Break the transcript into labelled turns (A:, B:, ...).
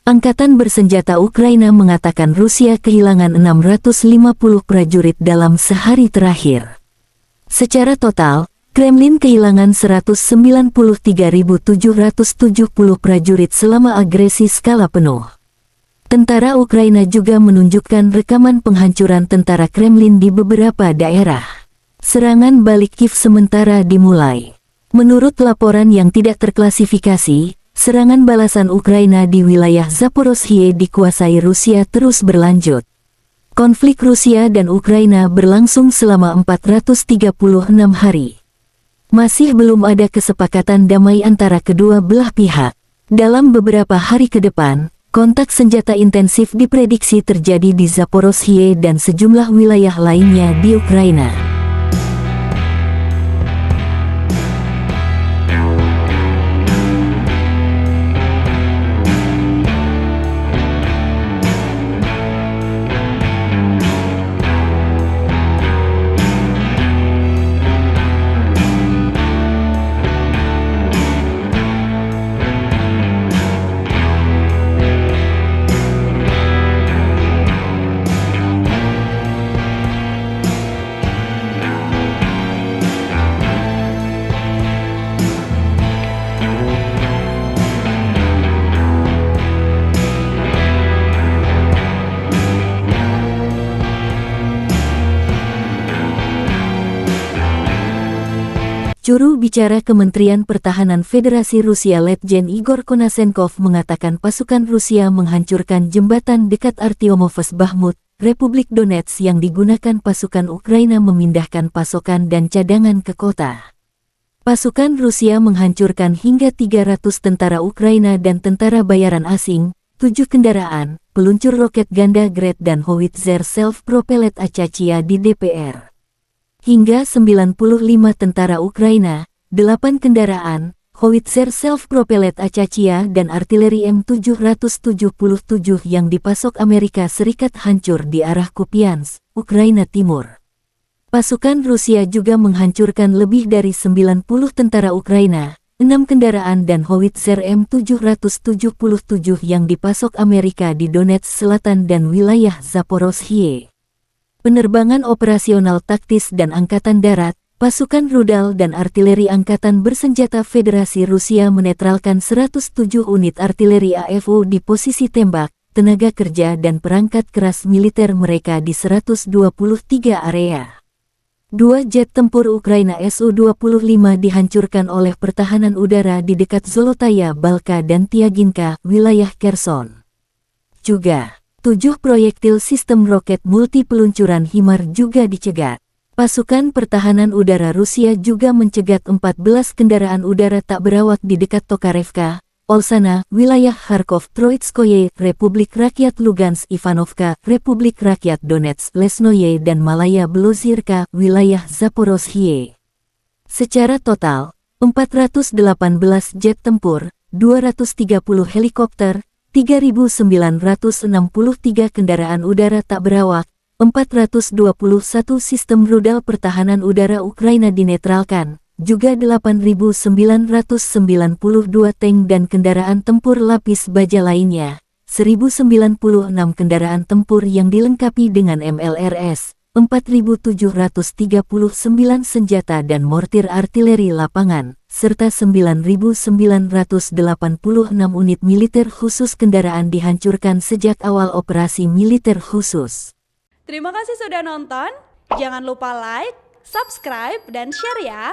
A: Angkatan bersenjata Ukraina mengatakan Rusia kehilangan 650 prajurit dalam sehari terakhir. Secara total, Kremlin kehilangan 193.770 prajurit selama agresi skala penuh. Tentara Ukraina juga menunjukkan rekaman penghancuran tentara Kremlin di beberapa daerah. Serangan balik Kiev sementara dimulai. Menurut laporan yang tidak terklasifikasi, serangan balasan Ukraina di wilayah Zaporozhye dikuasai Rusia terus berlanjut. Konflik Rusia dan Ukraina berlangsung selama 436 hari. Masih belum ada kesepakatan damai antara kedua belah pihak. Dalam beberapa hari ke depan, kontak senjata intensif diprediksi terjadi di Zaporozhye dan sejumlah wilayah lainnya di Ukraina. Juru bicara Kementerian Pertahanan Federasi Rusia Letjen Igor Konasenkov mengatakan pasukan Rusia menghancurkan jembatan dekat Artyomovsk Bakhmut, Republik Donetsk yang digunakan pasukan Ukraina memindahkan pasokan dan cadangan ke kota. Pasukan Rusia menghancurkan hingga 300 tentara Ukraina dan tentara bayaran asing, 7 kendaraan, peluncur roket ganda Grad dan howitzer self-propelled Achacia di DPR. Hingga 95 tentara Ukraina, 8 kendaraan, howitzer self-propelled Achacia dan artileri M777 yang dipasok Amerika Serikat hancur di arah Kupiansk, Ukraina Timur. Pasukan Rusia juga menghancurkan lebih dari 90 tentara Ukraina, 6 kendaraan dan howitzer M777 yang dipasok Amerika di Donetsk Selatan dan wilayah Zaporozhye. Penerbangan operasional taktis dan angkatan darat, pasukan rudal dan artileri angkatan bersenjata Federasi Rusia menetralkan 107 unit artileri AFU di posisi tembak, tenaga kerja dan perangkat keras militer mereka di 123 area. 2 jet tempur Ukraina Su-25 dihancurkan oleh pertahanan udara di dekat Zolotaya Balka dan Tiaginka, wilayah Kherson. Juga 7 proyektil sistem roket multi peluncuran HIMARS juga dicegat. Pasukan pertahanan udara Rusia juga mencegat 14 kendaraan udara tak berawak di dekat Tokarevka, Olsana, wilayah Kharkov, Troitskoye, Republik Rakyat Lugansk, Ivanovka, Republik Rakyat Donetsk, Lesnoye dan Malaya Belozirka, wilayah Zaporozhye. Secara total, 418 jet tempur, 230 helikopter, 3.963 kendaraan udara tak berawak, 421 sistem rudal pertahanan udara Ukraina dinetralkan, juga 8.992 tank dan kendaraan tempur lapis baja lainnya, 1.096 kendaraan tempur yang dilengkapi dengan MLRS, 4.739 senjata dan mortir artileri lapangan, serta 9.986 unit militer khusus kendaraan dihancurkan sejak awal operasi militer khusus.
B: Terima kasih sudah nonton, jangan lupa like, subscribe, dan share ya!